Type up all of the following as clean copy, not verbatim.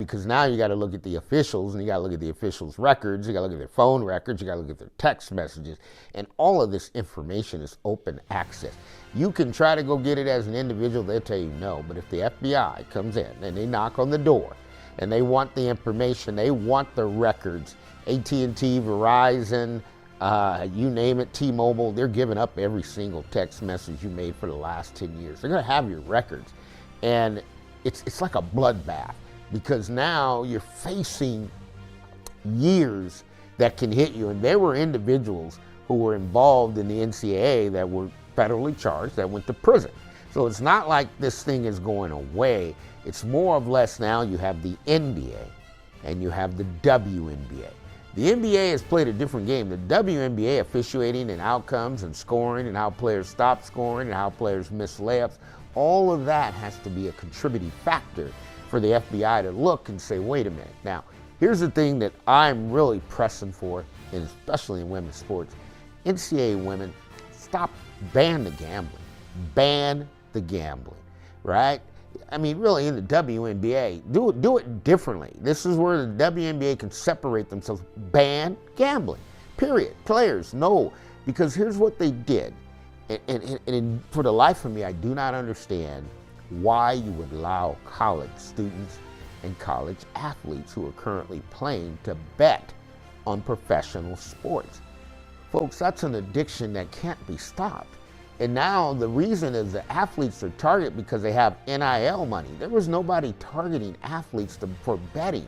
because now you got to look at the officials, and you got to look at the officials' records, you got to look at their phone records, you got to look at their text messages, and all of this information is open access. You can try to go get it as an individual, they'll tell you no, but if the FBI comes in and they knock on the door and they want the information, they want the records, AT&T, Verizon, you name it, T-Mobile, they're giving up every single text message you made for the last 10 years. They're gonna have your records. And it's like a bloodbath, because now you're facing years that can hit you. And there were individuals who were involved in the NCAA that were federally charged, that went to prison. So it's not like this thing is going away. It's more or less now you have the NBA and you have the WNBA. The NBA has played a different game. The WNBA officiating and outcomes and scoring and how players stop scoring and how players miss layups, all of that has to be a contributing factor for the FBI to look and say, wait a minute. Now, here's the thing that I'm really pressing for, and especially in women's sports. NCAA women, ban the gambling. Ban the gambling, right? I mean, really, in the WNBA, do it differently. This is where the WNBA can separate themselves. Ban gambling, period. Players, no, because here's what they did. And for the life of me, I do not understand why you would allow college students and college athletes who are currently playing to bet on professional sports. Folks, that's an addiction that can't be stopped. And now the reason is the athletes are targeted because they have NIL money. There was nobody targeting athletes for betting.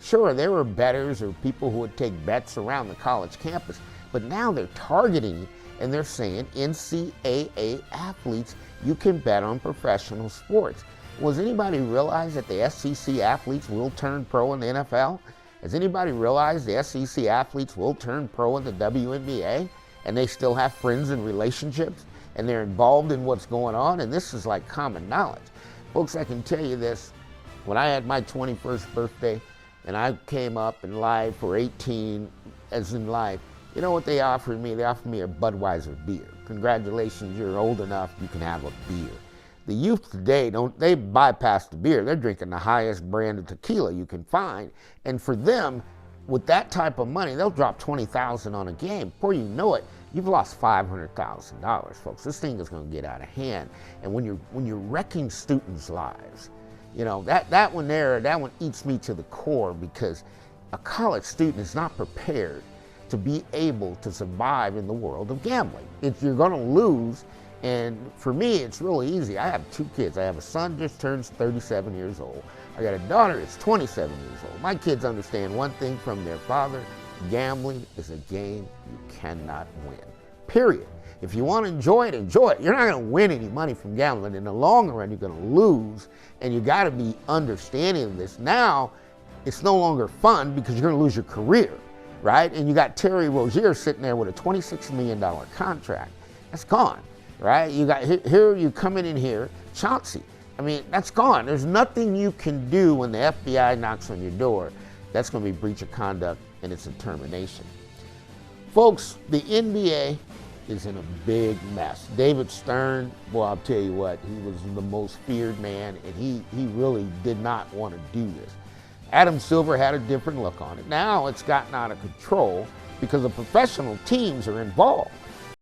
Sure, there were bettors or people who would take bets around the college campus, but now they're targeting and they're saying NCAA athletes, you can bet on professional sports. Was anybody realize that the SEC athletes will turn pro in the NFL? Has anybody realized the SEC athletes will turn pro in the WNBA and they still have friends and relationships and they're involved in what's going on? And this is like common knowledge. Folks, I can tell you this, when I had my 21st birthday and I came up in life for 18 as in life, you know what they offered me? They offered me a Budweiser beer. Congratulations, you're old enough, you can have a beer. The youth today, they bypass the beer. They're drinking the highest brand of tequila you can find. And for them, with that type of money, they'll drop $20,000 on a game. Before you know it, you've lost $500,000, folks. This thing is going to get out of hand. And when you're wrecking students' lives, you know, that one eats me to the core, because a college student is not prepared to be able to survive in the world of gambling. If you're going to lose, and for me, it's really easy. I have two kids. I have a son just turns 37 years old. I got a daughter that's 27 years old. My kids understand one thing from their father: gambling is a game you cannot win, period. If you want to enjoy it, enjoy it. You're not going to win any money from gambling. In the long run, you're going to lose, and you got to be understanding of this. Now, it's no longer fun because you're going to lose your career, right? And you got Terry Rozier sitting there with a $26 million contract. That's gone, right? You got here you coming in here, Chauncey. I mean, that's gone. There's nothing you can do when the FBI knocks on your door. That's going to be breach of conduct, and it's a termination. Folks, the NBA is in a big mess. David Stern, boy, I'll tell you what, he was the most feared man, and he really did not want to do this. Adam Silver had a different look on it. Now it's gotten out of control because the professional teams are involved.